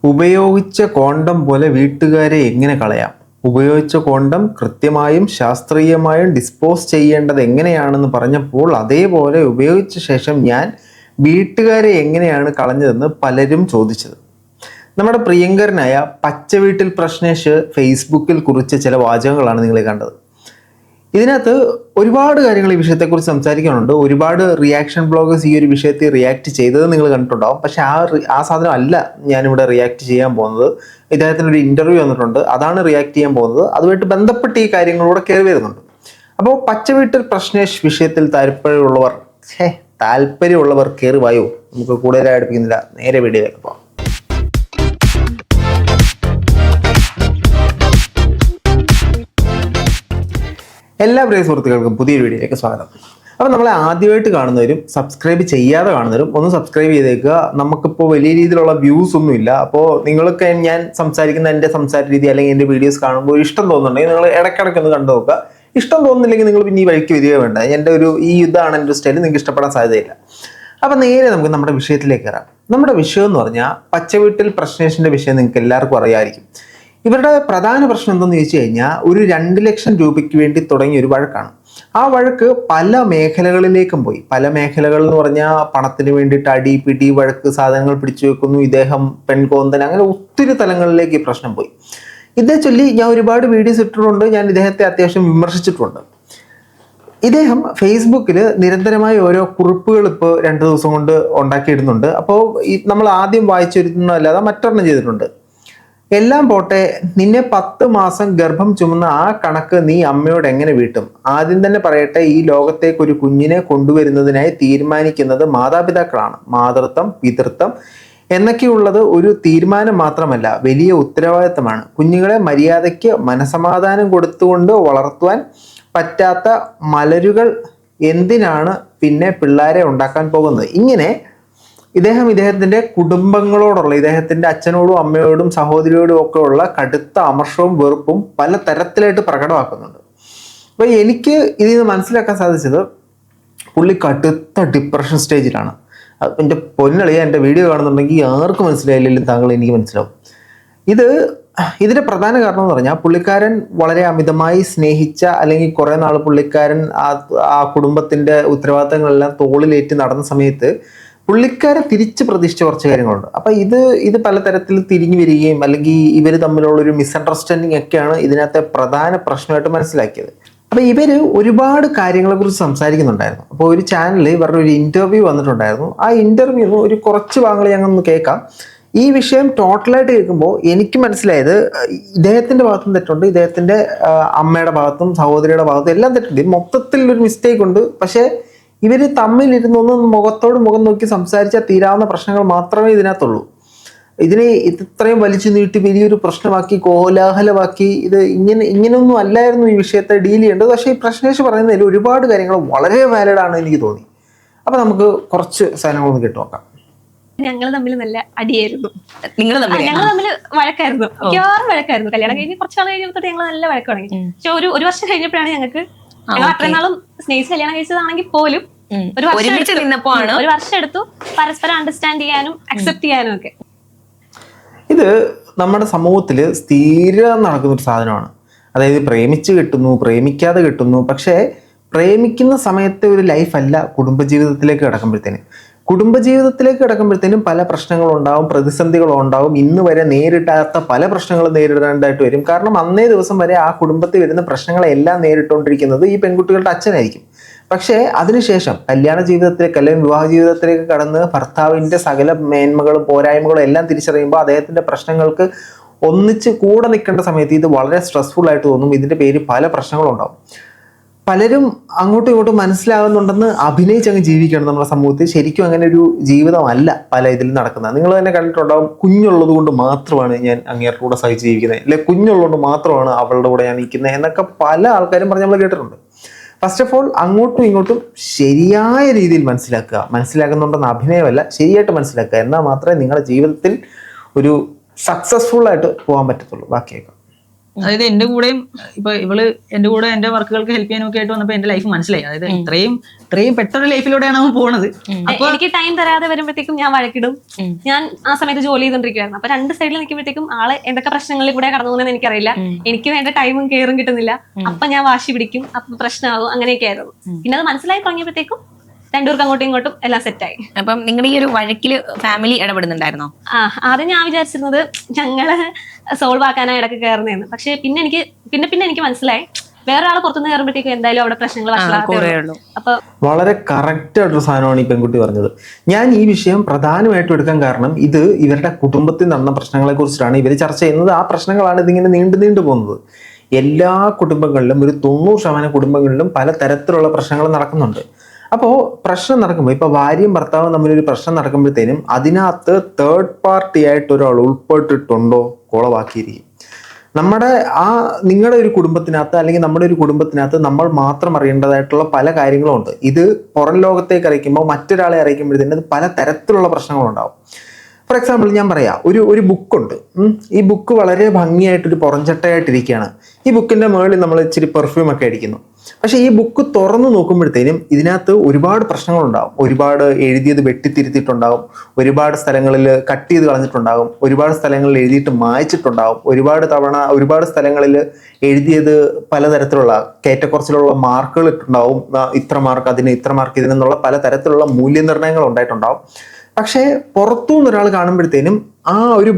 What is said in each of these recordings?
ഉപയോഗിച്ച കോണ്ടം പോലെ വീട്ടുകാരെ എങ്ങനെ കളയാം? ഉപയോഗിച്ച കോണ്ടം കൃത്യമായും ശാസ്ത്രീയമായും ഡിസ്പോസ് ചെയ്യേണ്ടത് എങ്ങനെയാണെന്ന് പറഞ്ഞപ്പോൾ അതേപോലെ ഉപയോഗിച്ച ശേഷം ഞാൻ വീട്ടുകാരെ എങ്ങനെയാണ് കളഞ്ഞതെന്ന് പലരും ചോദിച്ചത്. നമ്മുടെ പ്രിയങ്കരനായ പച്ചവീട്ടിൽ പ്രശ്നേഷ് ഫേസ്ബുക്കിൽ കുറിച്ച ചില വാചകങ്ങളാണ് നിങ്ങൾ കണ്ടത്. ഇതിനകത്ത് ഒരുപാട് കാര്യങ്ങൾ ഈ വിഷയത്തെക്കുറിച്ച് സംസാരിക്കാനുണ്ട്. ഒരുപാട് റിയാക്ഷൻ ബ്ലോഗേഴ്സ് ഈ ഒരു വിഷയത്തിൽ റിയാക്ട് ചെയ്തത് നിങ്ങൾ കണ്ടിട്ടുണ്ടാവും. പക്ഷെ ആ സാധനം അല്ല ഞാനിവിടെ റിയാക്ട് ചെയ്യാൻ പോകുന്നത്. ഇദ്ദേഹത്തിന് ഒരു ഇന്റർവ്യൂ വന്നിട്ടുണ്ട്, അതാണ് റിയാക്ട് ചെയ്യാൻ പോകുന്നത്. അതുമായിട്ട് ബന്ധപ്പെട്ട് ഈ കാര്യങ്ങളൂടെ കയറി വരുന്നുണ്ട്. അപ്പോൾ പച്ചവീട്ടിൽ പ്രശ്നേഷ് വിഷയത്തിൽ താല്പര്യമുള്ളവർ കയറി വായോ. നമുക്ക് കൂടുതലായി അടുപ്പിക്കുന്നില്ല, നേരെ വീഡിയോയിലേക്ക് പോകാം. എല്ലാ പ്രിയ സുഹൃത്തുക്കൾക്കും പുതിയൊരു വീഡിയോയിലേക്ക് സ്വാഗതം. അപ്പോൾ നമ്മളെ ആദ്യമായിട്ട് കാണുന്നവരും സബ്സ്ക്രൈബ് ചെയ്യാതെ കാണുന്നവരും ഒന്ന് സബ്സ്ക്രൈബ് ചെയ്തേക്കുക. നമുക്കിപ്പോൾ വലിയ രീതിയിലുള്ള വ്യൂസ് ഒന്നുമില്ല. അപ്പോൾ നിങ്ങൾക്ക് ഞാൻ സംസാരിക്കുന്ന എൻ്റെ സംസാര രീതി അല്ലെങ്കിൽ എൻ്റെ വീഡിയോസ് കാണുമ്പോൾ ഇഷ്ടം തോന്നുന്നുണ്ടെങ്കിൽ നിങ്ങൾ ഇടയ്ക്കിടയ്ക്ക് ഒന്ന് കണ്ടു നോക്കുക. ഇഷ്ടം തോന്നുന്നില്ലെങ്കിൽ നിങ്ങൾ പിന്നെ ഈ വഴിക്ക് വരിക വേണ്ട. എൻ്റെ ഈ ഇതാണ് എൻ്റെ സ്റ്റൈൽ, നിങ്ങൾക്ക് ഇഷ്ടപ്പെടാൻ സാധ്യതയില്ല. അപ്പം നേരെ നമുക്ക് നമ്മുടെ വിഷയത്തിലേക്ക് കയറാം. നമ്മുടെ വിഷയം എന്ന് പറഞ്ഞാൽ പച്ചവീട്ടിൽ പ്രശ്നേഷിൻ്റെ വിഷയം നിങ്ങൾക്ക് എല്ലാവർക്കും അറിയാമായിരിക്കും. ഇവരുടെ പ്രധാന പ്രശ്നം എന്തെന്ന് ചോദിച്ചു കഴിഞ്ഞാൽ ഒരു 2 ലക്ഷം രൂപയ്ക്ക് വേണ്ടി തുടങ്ങിയ ഒരു വഴക്കാണ്. ആ വഴക്ക് പല മേഖലകളിലേക്കും പോയി. പല മേഖലകൾ എന്ന് പറഞ്ഞാൽ പണത്തിന് വേണ്ടിയിട്ട് അടി പിടി വഴക്ക്, സാധനങ്ങൾ പിടിച്ചു വെക്കുന്നു, ഇദ്ദേഹം പെൺകോന്തൻ, അങ്ങനെ ഒത്തിരി തലങ്ങളിലേക്ക് ഈ പ്രശ്നം പോയി. ഇതേ ചൊല്ലി ഞാൻ ഒരുപാട് വീഡിയോസ് ഇട്ടിട്ടുണ്ട്. ഞാൻ ഇദ്ദേഹത്തെ അത്യാവശ്യം വിമർശിച്ചിട്ടുണ്ട്. ഇദ്ദേഹം ഫേസ്ബുക്കിൽ നിരന്തരമായി ഓരോ കുറിപ്പുകൾ ഇപ്പോൾ 2 ദിവസം കൊണ്ട് ഉണ്ടാക്കിയിടുന്നുണ്ട്. അപ്പോൾ നമ്മൾ ആദ്യം വായിച്ചിരുന്നതല്ലാതെ മറ്റൊരെണ്ണം ചെയ്തിട്ടുണ്ട്. എല്ലാം പോട്ടെ, നിന്നെ 10 മാസം ഗർഭം ചുമന്ന ആ കണക്ക് നീ അമ്മയോട് എങ്ങനെ വീട്ടും? ആദ്യം തന്നെ പറയട്ടെ, ഈ ലോകത്തേക്ക് ഒരു കുഞ്ഞിനെ കൊണ്ടുവരുന്നതിനായി തീരുമാനിക്കുന്നത് മാതാപിതാക്കളാണ്. മാതൃത്വം, പിതൃത്വം എന്നൊക്കെയുള്ളത് ഒരു തീരുമാനം മാത്രമല്ല, വലിയ ഉത്തരവാദിത്തമാണ്. കുഞ്ഞുങ്ങളെ മര്യാദയ്ക്ക് മനസമാധാനം കൊടുത്തുകൊണ്ട് വളർത്തുവാൻ പറ്റാത്ത മലരുകൾ എന്തിനാണ് പിന്നെ പിള്ളേരെ ഉണ്ടാക്കാൻ പോകുന്നത്? ഇങ്ങനെ ഇദ്ദേഹത്തിൻ്റെ കുടുംബങ്ങളോടുള്ള, ഇദ്ദേഹത്തിൻ്റെ അച്ഛനോടും അമ്മയോടും സഹോദരിയോടും ഒക്കെ ഉള്ള കടുത്ത അമർഷവും വെറുപ്പും പല തരത്തിലായിട്ട് പ്രകടമാക്കുന്നുണ്ട്. അപ്പോൾ എനിക്ക് ഇതിൽ നിന്ന് മനസ്സിലാക്കാൻ സാധിച്ചത് പുള്ളി കടുത്ത ഡിപ്രഷൻ സ്റ്റേജിലാണ്. എൻ്റെ പൊന്നളിയ, എൻ്റെ വീഡിയോ കാണുന്നുണ്ടെങ്കിൽ ആർക്കും മനസ്സിലായില്ലെങ്കിലും താങ്കൾ എനിക്ക് മനസ്സിലാവും. ഇതിൻ്റെ പ്രധാന കാരണം എന്ന് പറഞ്ഞാൽ പുള്ളിക്കാരൻ വളരെ അമിതമായി സ്നേഹിച്ച, അല്ലെങ്കിൽ കുറേ നാൾ പുള്ളിക്കാരൻ ആ കുടുംബത്തിൻ്റെ ഉത്തരവാദിത്തങ്ങളെല്ലാം തോളിലേറ്റി നടന്ന സമയത്ത് പുള്ളിക്കാരൻ തിരിച്ച് പ്രതീക്ഷിച്ച കുറച്ച് കാര്യങ്ങളുണ്ട്. അപ്പം ഇത് പലതരത്തിൽ തിരിഞ്ഞു വരികയും അല്ലെങ്കിൽ ഇവർ തമ്മിലുള്ളൊരു മിസ്അണ്ടർസ്റ്റാൻഡിങ് ഒക്കെയാണ് ഇതിനകത്തെ പ്രധാന പ്രശ്നമായിട്ട് മനസ്സിലാക്കിയത്. അപ്പോൾ ഇവർ ഒരുപാട് കാര്യങ്ങളെക്കുറിച്ച് സംസാരിക്കുന്നുണ്ടായിരുന്നു. അപ്പോൾ ഒരു ചാനലിൽ ഇവരുടെ ഒരു ഇൻ്റർവ്യൂ വന്നിട്ടുണ്ടായിരുന്നു. ആ ഇൻ്റർവ്യൂന്ന് ഒരു കുറച്ച് ഭാഗങ്ങൾ ഞങ്ങളൊന്ന് കേൾക്കാം. ഈ വിഷയം ടോട്ടലായിട്ട് കേൾക്കുമ്പോൾ എനിക്ക് മനസ്സിലായത് ഇദ്ദേഹത്തിൻ്റെ ഭാഗത്തും തെറ്റുണ്ട്, ഇദ്ദേഹത്തിൻ്റെ അമ്മയുടെ ഭാഗത്തും സഹോദരിയുടെ ഭാഗത്തും എല്ലാം തെറ്റുണ്ട്. മൊത്തത്തിൽ ഒരു മിസ്റ്റേക്ക് ഉണ്ട്. പക്ഷേ ഇവർ തമ്മിലിരുന്നൊന്ന് മുഖത്തോട് മുഖം നോക്കി സംസാരിച്ചാൽ തീരാവുന്ന പ്രശ്നങ്ങൾ മാത്രമേ ഇതിനകത്തുള്ളൂ. ഇതിനെ ഇത്രയും വലിച്ചു നീട്ടി വലിയൊരു പ്രശ്നമാക്കി കോലാഹലമാക്കി ഇങ്ങനെയൊന്നും അല്ലായിരുന്നു ഈ വിഷയത്തെ ഡീൽ ചെയ്യേണ്ടത്. പക്ഷേ ഈ പ്രശ്നേഷ് പറയുന്നതിൽ ഒരുപാട് കാര്യങ്ങൾ വളരെ വാലിഡാണ് എനിക്ക് തോന്നി. അപ്പം നമുക്ക് കുറച്ച് സാധനങ്ങളൊന്ന് കേട്ടു നോക്കാം. ഞങ്ങൾ തമ്മിൽ നല്ല അടിയായിരുന്നു. ഞങ്ങൾ തമ്മിൽ വഴക്കായിരുന്നു, മിക്കവാറും വഴക്കായിരുന്നു. കല്യാണം കഴിഞ്ഞ് കുറച്ച് നാൾ കഴിഞ്ഞപ്പോൾ ഞങ്ങൾ നല്ല വഴക്ക് തുടങ്ങി. പക്ഷെ ഒരു വർഷം കഴിഞ്ഞപ്പോഴാണ് ഞങ്ങൾ അത്രയും നാളും സ്നേഹിച്ച് കല്യാണം കഴിച്ചതാണെങ്കിൽ പോലും ഒരു വർഷം എടുത്തു പരസ്പരം അണ്ടർസ്റ്റാൻഡ് ചെയ്യാനും അക്സെപ്റ്റ് ചെയ്യാനും ഒക്കെ. ഇത് നമ്മുടെ സമൂഹത്തിൽ സ്ഥിരം നടക്കുന്ന ഒരു സാധനമാണ്. അതായത് പ്രേമിച്ച് കിട്ടുന്നു, പ്രേമിക്കാതെ കിട്ടുന്നു. പക്ഷേ പ്രേമിക്കുന്ന സമയത്തെ ഒരു ലൈഫല്ല കുടുംബജീവിതത്തിലേക്ക് കിടക്കുമ്പോഴത്തേനും പല പ്രശ്നങ്ങളുണ്ടാവും, പ്രതിസന്ധികളുണ്ടാവും. ഇന്ന് വരെ നേരിടാത്ത പല പ്രശ്നങ്ങളും നേരിടേണ്ടതായിട്ട് വരും. കാരണം അന്നേ ദിവസം വരെ ആ കുടുംബത്തിൽ വരുന്ന പ്രശ്നങ്ങളെല്ലാം നേരിട്ടുകൊണ്ടിരിക്കുന്നത് ഈ പെൺകുട്ടികളുടെ അച്ഛനായിരിക്കും. പക്ഷേ അതിനുശേഷം കല്യാണ ജീവിതത്തിലേക്ക് അല്ലെങ്കിൽ വിവാഹ ജീവിതത്തിലേക്ക് കടന്ന് ഭർത്താവിൻ്റെ സകല മേന്മകളും പോരായ്മകളും എല്ലാം തിരിച്ചറിയുമ്പോൾ അദ്ദേഹത്തിൻ്റെ പ്രശ്നങ്ങൾക്ക് ഒന്നിച്ച് കൂടെ നിൽക്കേണ്ട സമയത്ത് ഇത് വളരെ സ്ട്രെസ്ഫുൾ ആയിട്ട് തോന്നും. ഇതിൻ്റെ പേര് പല പ്രശ്നങ്ങളുണ്ടാവും. പലരും അങ്ങോട്ടും ഇങ്ങോട്ടും മനസ്സിലാകുന്നുണ്ടെന്ന് അഭിനയിച്ചങ്ങ് ജീവിക്കണം നമ്മുടെ സമൂഹത്തിൽ. ശരിക്കും അങ്ങനെ ഒരു ജീവിതമല്ല പല ഇതിൽ നടക്കുന്നത്. നിങ്ങൾ തന്നെ കണ്ടിട്ടുണ്ടാവും, കുഞ്ഞുള്ളത് കൊണ്ട് മാത്രമാണ് ഞാൻ അങ്ങേരുടെ കൂടെ സഹിച്ച് ജീവിക്കുന്നത്, അല്ലെ കുഞ്ഞുള്ളതുകൊണ്ട് മാത്രമാണ് അവളുടെ കൂടെ ഞാൻ നിൽക്കുന്നത് എന്നൊക്കെ പല ആൾക്കാരും പറഞ്ഞ് നമ്മൾ കേട്ടിട്ടുണ്ട്. ഫസ്റ്റ് ഓഫ് ഓൾ അങ്ങോട്ടും ഇങ്ങോട്ടും ശരിയായ രീതിയിൽ മനസ്സിലാക്കുന്നുണ്ടെന്ന് അഭിനയമല്ല, ശരിയായിട്ട് മനസ്സിലാക്കുക. എന്നാൽ മാത്രമേ നിങ്ങളുടെ ജീവിതത്തിൽ ഒരു സക്സസ്ഫുൾ ആയിട്ട് പോകാൻ പറ്റത്തുള്ളൂ. ബാക്കിയൊക്കെ അതായത് എന്റെ കൂടെയും ഇപ്പൊ ഇവള് എന്റെ കൂടെ എന്റെ വർക്കുകൾക്ക് ഹെൽപ്പ് ചെയ്യാനൊക്കെ ആയിട്ട് വന്നപ്പോ എന്റെ ലൈഫ് മനസ്സിലായി. അതായത് ഇത്രയും പെട്ടെന്ന് ലൈഫിലൂടെയാണ് അവൻ പോണത്. അപ്പൊ എനിക്ക് ടൈം തരാതെ വരുമ്പോഴത്തേക്കും ഞാൻ വഴക്കിടും. ഞാൻ ആ സമയത്ത് ജോലി ചെയ്തോണ്ടിരിക്കുകയായിരുന്നു. അപ്പൊ രണ്ട് സൈഡിൽ നിൽക്കുമ്പോഴത്തേക്കും ആള് എന്തൊക്കെ പ്രശ്നങ്ങളിൽ കൂടെ കടന്നു പോകുന്നത് എനിക്കറിയില്ല. എനിക്ക് വേണ്ട ടൈമും കെയറും കിട്ടുന്നില്ല. അപ്പൊ ഞാൻ വാശി പിടിക്കും, അപ്പൊ പ്രശ്നമാകും. അങ്ങനെയൊക്കെ ആയിരുന്നു. പിന്നെ അത് മനസ്സിലായി തുടങ്ങിയപ്പോഴത്തേക്കും രണ്ടുപേർക്ക് അങ്ങോട്ടും ഇങ്ങോട്ടും എല്ലാം സെറ്റായി. അപ്പം നിങ്ങളുടെ ഈ ഒരു വഴക്കില് ഫാമിലി ഇടപെടുന്നുണ്ടായിരുന്നോ? ആദ്യം ഞാൻ വിചാരിച്ചിരുന്നത് ഞങ്ങള് സോൾവ് ആക്കാനായി ഇടയ്ക്ക് കയറുന്നതെന്ന്. പക്ഷെ പിന്നെ എനിക്ക് മനസ്സിലായി വേറെ ആള് പുറത്തുനിന്ന് കയറുമ്പോഴത്തേക്കും എന്തായാലും അവിടെ പ്രശ്നങ്ങൾ വഷളാകുള്ളൂ. അപ്പൊ വളരെ കറക്റ്റ് ആയിട്ടൊരു സാധനമാണ് ഈ പെൺകുട്ടി പറഞ്ഞത്. ഞാൻ ഈ വിഷയം പ്രധാനമായിട്ടും എടുക്കാൻ കാരണം ഇത് ഇവരുടെ കുടുംബത്തിൽ നടന്ന പ്രശ്നങ്ങളെ കുറിച്ചിട്ടാണ് ഇവർ ചർച്ച ചെയ്യുന്നത്. ആ പ്രശ്നങ്ങളാണ് ഇതിങ്ങനെ നീണ്ടു പോകുന്നത്. എല്ലാ കുടുംബങ്ങളിലും ഒരു 90% കുടുംബങ്ങളിലും പല തരത്തിലുള്ള പ്രശ്നങ്ങൾ നടക്കുന്നുണ്ട്. അപ്പോൾ പ്രശ്നം നടക്കുമ്പോൾ ഇപ്പൊ ഭാര്യയും ഭർത്താവും തമ്മിലൊരു പ്രശ്നം നടക്കുമ്പോഴത്തേനും അതിനകത്ത് തേർഡ് പാർട്ടി ആയിട്ട് ഒരാൾ ഉൾപ്പെട്ടിട്ടുണ്ടോ കുളവാക്കിയിരിക്കും. നിങ്ങളുടെ ഒരു കുടുംബത്തിനകത്ത് അല്ലെങ്കിൽ നമ്മുടെ ഒരു കുടുംബത്തിനകത്ത് നമ്മൾ മാത്രം അറിയേണ്ടതായിട്ടുള്ള പല കാര്യങ്ങളും ഉണ്ട്. ഇത് പുറം ലോകത്തേക്ക് അറിയിക്കുമ്പോൾ മറ്റൊരാളെ അറിയിക്കുമ്പോഴത്തേനും അത് പല തരത്തിലുള്ള പ്രശ്നങ്ങളുണ്ടാവും. ഫോർ എക്സാമ്പിൾ ഞാൻ പറയാം, ഒരു ബുക്കുണ്ട്. ഈ ബുക്ക് വളരെ ഭംഗിയായിട്ടൊരു പുറംചട്ടയായിട്ടിരിക്കുകയാണ്. ഈ ബുക്കിന്റെ മുകളിൽ നമ്മൾ ഇച്ചിരി പെർഫ്യൂം ഒക്കെ അടിക്കുന്നു. പക്ഷെ ഈ ബുക്ക് തുറന്നു നോക്കുമ്പോഴത്തേനും ഇതിനകത്ത് ഒരുപാട് പ്രശ്നങ്ങളുണ്ടാവും. ഒരുപാട് എഴുതിയത് വെട്ടിത്തിരുത്തിയിട്ടുണ്ടാവും, ഒരുപാട് സ്ഥലങ്ങളിൽ കട്ട് ചെയ്ത് കളഞ്ഞിട്ടുണ്ടാകും, ഒരുപാട് സ്ഥലങ്ങളിൽ എഴുതിയിട്ട് മായ്ച്ചിട്ടുണ്ടാവും, ഒരുപാട് സ്ഥലങ്ങളിൽ എഴുതിയത് പലതരത്തിലുള്ള ഏറ്റക്കുറച്ചിലുള്ള മാർക്കുകൾ ഇട്ടുണ്ടാവും. ഇത്ര മാർക്ക് അതിന്, ഇത്ര മാർക്ക് ഇതിനെന്നുള്ള പലതരത്തിലുള്ള മൂല്യനിർണ്ണയങ്ങൾ ഉണ്ടായിട്ടുണ്ടാവും. പക്ഷേ പുറത്തുനിന്ന് ഒരാൾ കാണുമ്പോഴത്തേനും ആ ഒരു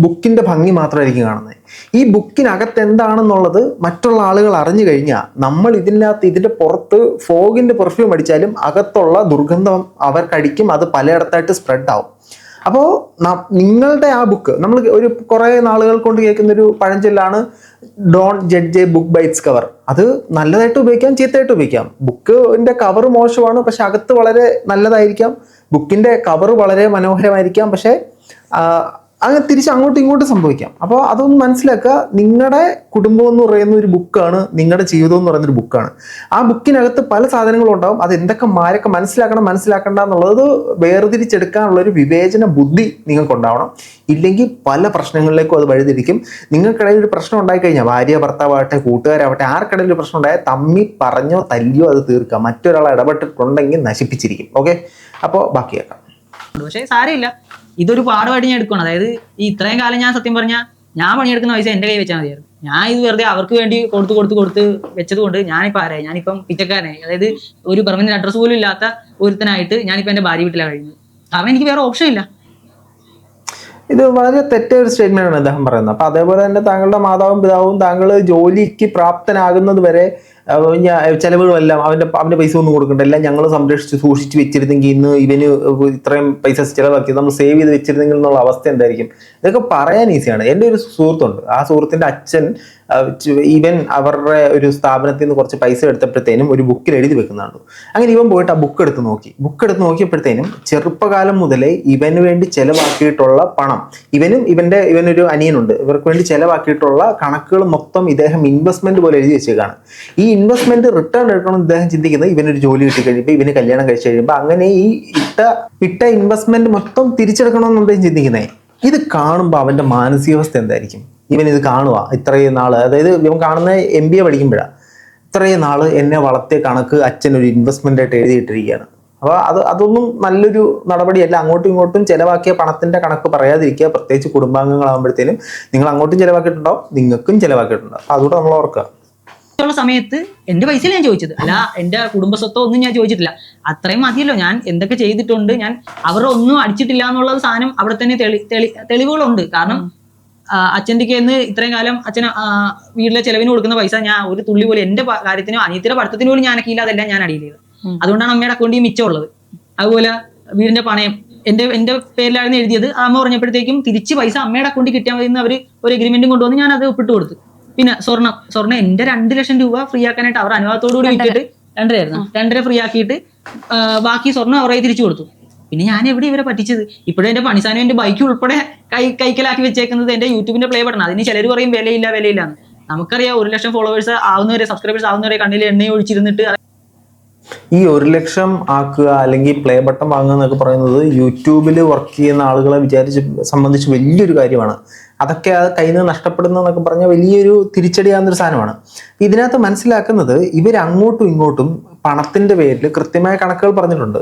ബുക്കിന്റെ ഭംഗി മാത്രമായിരിക്കും കാണുന്നത്. ഈ ബുക്കിനകത്ത് എന്താണെന്നുള്ളത് മറ്റുള്ള ആളുകൾ അറിഞ്ഞു കഴിഞ്ഞാൽ നമ്മൾ ഇതിന്റെ പുറത്ത് ഫോഗിന്റെ പെർഫ്യൂം അടിച്ചാലും അകത്തുള്ള ദുർഗന്ധം അവർക്കടിക്കും. അത് പലയിടത്തായിട്ട് സ്പ്രെഡ് ആവും. അപ്പോൾ നിങ്ങളുടെ ആ ബുക്ക്, നമ്മൾ കുറേ നാളുകൾ കൊണ്ട് കേൾക്കുന്ന ഒരു പഴഞ്ചൊല്ലാണ് don't judge a book by its cover. അത് നല്ലതായിട്ട് ഉപയോഗിക്കാം, ചീത്തയായിട്ട് ഉപയോഗിക്കാം. ബുക്കിന്റെ കവർ മോശമാണ്, പക്ഷെ അകത്ത് വളരെ നല്ലതായിരിക്കാം. ബുക്കിന്റെ കവർ വളരെ മനോഹരമായിരിക്കാം, പക്ഷെ അങ്ങനെ തിരിച്ച് അങ്ങോട്ടും ഇങ്ങോട്ടും സംഭവിക്കാം. അപ്പോൾ അതൊന്ന് മനസ്സിലാക്കുക. നിങ്ങളുടെ കുടുംബം എന്ന് പറയുന്ന ഒരു ബുക്കാണ്, നിങ്ങളുടെ ജീവിതം എന്ന് പറയുന്ന ഒരു ബുക്കാണ്. ആ ബുക്കിനകത്ത് പല സാധനങ്ങളും ഉണ്ടാവും. അത് എന്തൊക്കെ മനസ്സിലാക്കണ്ട എന്നുള്ളത് വേർതിരിച്ചെടുക്കാനുള്ള ഒരു വിവേചന ബുദ്ധി നിങ്ങൾക്ക് ഉണ്ടാവണം. ഇല്ലെങ്കിൽ പല പ്രശ്നങ്ങളിലേക്കും അത് വഴിതിരിക്കും. നിങ്ങൾക്കിടയിൽ ഒരു പ്രശ്നം ഉണ്ടായിക്കഴിഞ്ഞാൽ, ഭാര്യ ഭർത്താവാകട്ടെ കൂട്ടുകാരാവട്ടെ, ആർക്കിടയിൽ ഒരു പ്രശ്നം ഉണ്ടായാൽ തമ്മി പറഞ്ഞോ തല്ലിയോ അത് തീർക്കാം. മറ്റൊരാൾ ഇടപെട്ടിട്ടുണ്ടെങ്കിൽ നശിപ്പിച്ചിരിക്കും. ഓക്കെ, അപ്പോൾ ബാക്കിയാക്കാം. പക്ഷേ സാരമില്ല, ഇതൊരു പാഠമായിട്ട് ഞാൻ എടുക്കണം. അതായത് ഈ ഇത്രയും കാലം ഞാൻ സത്യം പറഞ്ഞാൽ ഞാൻ പണിയെടുക്കുന്ന പൈസ എൻ്റെ കൈ വെച്ചാൽ മതിയായിരുന്നു. ഞാൻ ഇത് വെറുതെ അവർക്ക് വേണ്ടി കൊടുത്ത് വെച്ചത് കൊണ്ട് ഞാനിപ്പം പിച്ചക്കാരനായി. അതായത് ഒരു പെർമനന്റ് അഡ്രസ് പോലും ഇല്ലാത്ത ഒരുത്തനായിട്ട് ഞാനിപ്പോൾ എൻ്റെ ഭാര്യ വീട്ടിലാണ് കഴിയുന്നത്. കാരണം എനിക്ക് വേറെ ഓപ്ഷൻ ഇല്ല. ഇത് വളരെ തെറ്റായ ഒരു സ്റ്റേറ്റ്മെന്റ് ആണ് അദ്ദേഹം പറയുന്നത്. അപ്പൊ അതേപോലെ തന്നെ താങ്കളുടെ മാതാവും പിതാവും താങ്കൾ ജോലിക്ക് പ്രാപ്തനാകുന്നത് വരെ ചെലവുകളെല്ലാം അവന്റെ പൈസ ഒന്നും കൊടുക്കണ്ട, എല്ലാം ഞങ്ങൾ സൂക്ഷിച്ച് വെച്ചിരുന്നെങ്കിൽ ഇന്ന് ഇവന് ഇത്രയും പൈസ ചിലവാക്കി നമ്മൾ സേവ് ചെയ്ത് വെച്ചിരുന്നെങ്കിൽ എന്നുള്ള അവസ്ഥ എന്തായിരിക്കും? ഇതൊക്കെ പറയാൻ ഈസിയാണ്. എൻ്റെ ഒരു സുഹൃത്തുണ്ട്. ആ സുഹൃത്തിന്റെ അച്ഛൻ ഇവൻ അവരുടെ ഒരു സ്ഥാപനത്തിൽ നിന്ന് കുറച്ച് പൈസ എടുത്തപ്പോഴത്തേനും ഒരു ബുക്കിൽ എഴുതി വെക്കുന്നുണ്ട്. അങ്ങനെ ഇവൻ പോയിട്ട് ആ ബുക്ക് എടുത്ത് നോക്കിയപ്പോഴത്തേനും ചെറുപ്പകാലം മുതലേ ഇവന് വേണ്ടി ചെലവാക്കിയിട്ടുള്ള പണം, ഇവനൊരു അനിയനുണ്ട്, ഇവർക്ക് വേണ്ടി ചെലവാക്കിയിട്ടുള്ള കണക്കുകൾ മൊത്തം ഇദ്ദേഹം ഇൻവെസ്റ്റ്മെന്റ് പോലെ എഴുതി വെച്ചേക്കാണ്. ഈ ഇൻവെസ്റ്റ്മെന്റ് റിട്ടേൺ എടുക്കണം ഇദ്ദേഹം ചിന്തിക്കുന്നത് ഇവനൊരു ജോലി കിട്ടി കഴിയുമ്പോൾ, ഇവന് കല്യാണം കഴിച്ചു കഴിയുമ്പോൾ, അങ്ങനെ ഈ ഇട്ട ഇൻവെസ്റ്റ്മെന്റ് മൊത്തം തിരിച്ചെടുക്കണമെന്ന് അദ്ദേഹം ചിന്തിക്കുന്നത്. ഇത് കാണുമ്പോൾ അവന്റെ മാനസികാവസ്ഥ എന്തായിരിക്കും? ഇവൻ ഇത് കാണുക ഇത്രയും നാള്, അതായത് ഇവൻ കാണുന്ന MBA പഠിക്കുമ്പോഴാണ്, ഇത്രയും നാള് എന്നെ വളർത്തിയ കണക്ക് അച്ഛൻ ഒരു ഇൻവെസ്റ്റ്മെന്റ് ആയിട്ട് എഴുതിയിട്ടിരിക്കുകയാണ്. അപ്പോൾ അതൊന്നും നല്ലൊരു നടപടിയല്ല. അങ്ങോട്ടും ഇങ്ങോട്ടും ചെലവാക്കിയ പണത്തിന്റെ കണക്ക് പറയാതിരിക്കുക. പ്രത്യേകിച്ച് കുടുംബാംഗങ്ങളാകുമ്പോഴത്തേനും നിങ്ങൾ അങ്ങോട്ടും ചെലവാക്കിയിട്ടുണ്ടാവും, നിങ്ങൾക്കും ചെലവാക്കിയിട്ടുണ്ടാവും. അതുകൊണ്ട് നമ്മൾ ഓർക്കുക. സമയത്ത് എന്റെ പൈസ ഞാൻ ചോദിച്ചത് അല്ല, എന്റെ കുടുംബസ്വത്തോ ഒന്നും ഞാൻ ചോദിച്ചിട്ടില്ല. അത്രയും മതിയല്ലോ. ഞാൻ എന്തൊക്കെ ചെയ്തിട്ടുണ്ട്, ഞാൻ അവരുടെ ഒന്നും അടിച്ചിട്ടില്ല എന്നുള്ളത് സാധനം അവിടെ തന്നെ തെളിവുകളുണ്ട്. കാരണം അച്ഛൻ്റെ കയ്യിൽ ഇത്രയും കാലം അച്ഛൻ വീട്ടിലെ ചെലവിന് കൊടുക്കുന്ന പൈസ ഞാൻ ഒരു തുള്ളി പോലും എന്റെ കാര്യത്തിനോ അനിയത്തിയുടെ പഠിത്തത്തിന് പോലും ഞാനൊക്കെയില്ല, അതെല്ലാം ഞാൻ അടിയിൽ ചെയ്തത്. അതുകൊണ്ടാണ് അമ്മയുടെ അക്കൗണ്ടിൽ മിച്ചമുള്ളത്. അതുപോലെ വീടിന്റെ പണയം എന്റെ പേരിലായിരുന്നു എഴുതിയത്. അമ്മ പറഞ്ഞപ്പോഴത്തേക്കും തിരിച്ച് പൈസ അമ്മയുടെ അക്കൗണ്ടിൽ കിട്ടിയാൽ മതി എന്ന് അവർ ഒരു എഗ്രിമെന്റും കൊണ്ടുവന്ന് ഞാൻ അത് ഒപ്പിട്ട് കൊടുത്തു. പിന്നെ സ്വർണ്ണം എന്റെ 2 ലക്ഷം രൂപ ഫ്രീ ആക്കാനായിട്ട് അവർ അനുവാദത്തോടുകൂടി വിറ്റിട്ട് 2.5 ഫ്രീ ആക്കിയിട്ട് ബാക്കി സ്വർണ്ണം അവരെ തിരിച്ചു കൊടുത്തു. പിന്നെ ഞാൻ എവിടെ ഇവരെ പറ്റിച്ചത്? ഇപ്പോഴും എന്റെ പണിസാനും എന്റെ ബൈക്ക് ഉൾപ്പെടെ കൈക്കലാക്കി വെച്ചേക്കുന്നത് എന്റെ യൂട്യൂബിന്റെ പ്ലേ ബട്ടൺ. അതിന് ചിലർ പറയും വിലയില്ലാന്ന്. നമുക്കറിയാം 1 ലക്ഷം ഫോളോവേഴ്സ് ആവുന്നവരെ, സബ്സ്ക്രൈബേഴ്സ് ആവുന്നവരെ കണ്ണിൽ എണ്ണ ഒഴിച്ചിരുന്നിട്ട് ഈ 1 ലക്ഷം ആക്കുക അല്ലെങ്കിൽ പ്ലേ ബട്ടൺ വാങ്ങുക എന്നൊക്കെ പറയുന്നത് യൂട്യൂബിൽ വർക്ക് ചെയ്യുന്ന ആളുകളെ സംബന്ധിച്ച് വലിയൊരു കാര്യമാണ്. അതൊക്കെ അത് കയ്യിൽ നിന്ന് നഷ്ടപ്പെടുന്നതെന്നൊക്കെ പറഞ്ഞാൽ വലിയൊരു തിരിച്ചടിയാകുന്നൊരു സാധനമാണ്. ഇതിനകത്ത് മനസ്സിലാക്കുന്നത് ഇവർ അങ്ങോട്ടും ഇങ്ങോട്ടും പണത്തിന്റെ പേരിൽ കൃത്യമായ കണക്കുകൾ പറഞ്ഞിട്ടുണ്ട്.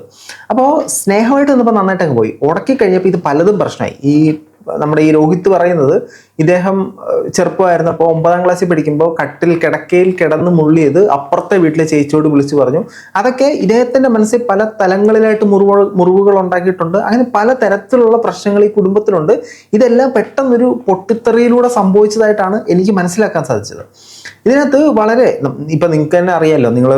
അപ്പോൾ സ്നേഹമായിട്ട് നിന്നപ്പോൾ നന്നായിട്ടങ്ങ് പോയി. ഉടക്കി കഴിഞ്ഞപ്പോൾ ഇത് പലതും പ്രശ്നമായി. നമ്മുടെ ഈ രോഹിത് പറയുന്നത് ഇദ്ദേഹം ചെറുപ്പമായിരുന്നപ്പോൾ 9ാം ക്ലാസ്സിൽ പഠിക്കുമ്പോൾ കിടക്കയിൽ കിടന്ന് മുള്ളിയത് അപ്പുറത്തെ വീട്ടിലെ ചേച്ചിയോട് വിളിച്ചു പറഞ്ഞു. അതൊക്കെ ഇദ്ദേഹത്തിന്റെ മനസ്സിൽ പല തലങ്ങളിലായിട്ട് മുറിവുകൾ ഉണ്ടാക്കിയിട്ടുണ്ട്. അങ്ങനെ പല തരത്തിലുള്ള പ്രശ്നങ്ങൾ ഈ കുടുംബത്തിലുണ്ട്. ഇതെല്ലാം പെട്ടെന്നൊരു പൊട്ടിത്തെറിയിലൂടെ സംഭവിച്ചതായിട്ടാണ് എനിക്ക് മനസ്സിലാക്കാൻ സാധിച്ചത്. ഇതിനകത്ത് വളരെ ഇപ്പൊ നിങ്ങൾക്ക് തന്നെ അറിയാമല്ലോ, നിങ്ങൾ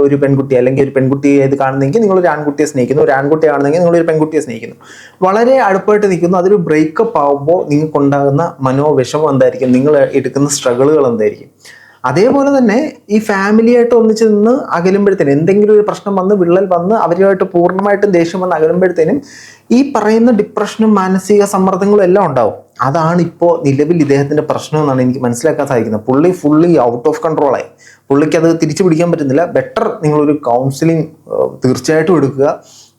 ഒരു പെൺകുട്ടി അല്ലെങ്കിൽ ഒരു പെൺകുട്ടിയെ ഇത് കാണുന്നെങ്കിൽ നിങ്ങൾ ഒരു ആൺകുട്ടിയെ സ്നേഹിക്കുന്നു, ഒരു ആൺകുട്ടിയെ കാണുന്നെങ്കിൽ നിങ്ങൾ ഒരു പെൺകുട്ടിയെ സ്നേഹിക്കുന്നു, വളരെ അടുപ്പായിട്ട് നിൽക്കുന്നു. അതൊരു ബ്രേക്കപ്പ് ആകുമ്പോൾ നിങ്ങൾക്കുണ്ടാകുന്ന മനോവിഷമം എന്തായിരിക്കും, നിങ്ങൾ എടുക്കുന്ന സ്ട്രഗിളുകൾ എന്തായിരിക്കും. അതേപോലെ തന്നെ ഈ ഫാമിലിയായിട്ട് ഒന്നിച്ച് നിന്ന് അകലുമ്പോഴത്തേനും എന്തെങ്കിലും ഒരു പ്രശ്നം വന്ന് വിള്ളൽ വന്ന് അവരുമായിട്ട് പൂർണ്ണമായിട്ടും ദേഷ്യം വന്ന് അകലുമ്പോഴത്തേനും ഈ പറയുന്ന ഡിപ്രഷനും മാനസിക സമ്മർദ്ദങ്ങളും എല്ലാം ഉണ്ടാവും. അതാണ് ഇപ്പോൾ നിലവിൽ ഇദ്ദേഹത്തിന്റെ പ്രശ്നം എന്നാണ് എനിക്ക് മനസ്സിലാക്കാൻ സാധിക്കുന്നത്. പുള്ളി ഫുള്ളി ഔട്ട് ഓഫ് കൺട്രോളായി. പുള്ളിക്ക് അത് തിരിച്ചു പിടിക്കാൻ പറ്റുന്നില്ല. ബെറ്റർ നിങ്ങളൊരു കൗൺസിലിംഗ് തീർച്ചയായിട്ടും എടുക്കുക.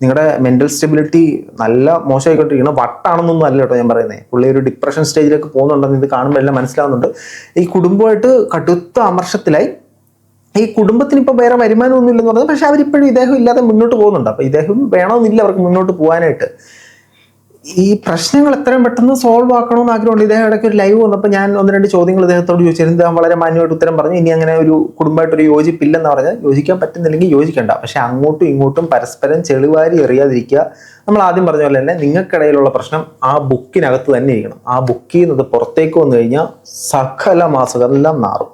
നിങ്ങളുടെ മെന്റൽ സ്റ്റെബിലിറ്റി നല്ല മോശമായിക്കൊണ്ടിരിക്കണം. വട്ടാണെന്നൊന്നും അല്ല കേട്ടോ ഞാൻ പറയുന്നത്. പുള്ളി ഒരു ഡിപ്രഷൻ സ്റ്റേജിലേക്ക് പോകുന്നുണ്ടെന്ന് ഇത് കാണുമ്പോൾ എല്ലാം മനസ്സിലാവുന്നുണ്ട്. ഈ കുടുംബമായിട്ട് കടുത്ത അമർഷത്തിലായി. ഈ കുടുംബത്തിന് ഇപ്പോൾ വേറെ വരുമാനമൊന്നും ഇല്ലെന്ന് പറഞ്ഞത്, പക്ഷെ അവരിപ്പോഴും ഇദ്ദേഹം ഇല്ലാതെ മുന്നോട്ട് പോകുന്നുണ്ട്. അപ്പോൾ ഇദ്ദേഹം വേണമെന്നില്ല അവർക്ക് മുന്നോട്ട് പോകാനായിട്ട്. ഈ പ്രശ്നങ്ങൾ എത്രയും പെട്ടെന്ന് സോൾവ് ആക്കണമെന്ന് ആഗ്രഹമുണ്ട്. ഇദ്ദേഹം ഇടയ്ക്ക് ഒരു ലൈവ് വന്നപ്പോൾ ഞാൻ 1-2 ചോദ്യങ്ങൾ ഇദ്ദേഹത്തോട് ചോദിച്ചിരുന്നു. ഇദ്ദേഹം വളരെ മാന്യമായിട്ട് ഉത്തരം പറഞ്ഞു. ഇനി അങ്ങനെ ഒരു കുടുംബമായിട്ടൊരു യോജിപ്പില്ലെന്ന് പറഞ്ഞാൽ യോജിക്കാൻ പറ്റുന്നില്ലെങ്കിൽ യോജിക്കേണ്ട, പക്ഷെ അങ്ങോട്ടും ഇങ്ങോട്ടും പരസ്പരം ചെളിവാരി എറിയാതിരിക്കുക. നമ്മൾ ആദ്യം പറഞ്ഞ പോലെ തന്നെ നിങ്ങൾക്കിടയിലുള്ള പ്രശ്നം ആ ബുക്കിനകത്ത് തന്നെ ഇരിക്കണം. ആ ബുക്കിൽ നിന്ന് പുറത്തേക്ക് വന്നു കഴിഞ്ഞാൽ സകല മാസമെല്ലാം നാറും.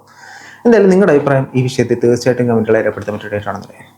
എന്തായാലും നിങ്ങളുടെ അഭിപ്രായം ഈ വിഷയത്തിൽ തീർച്ചയായിട്ടും കമന്റുകളെ രേഖപ്പെടുത്താൻ പറ്റിയിട്ടാണെന്ന് പറയാം.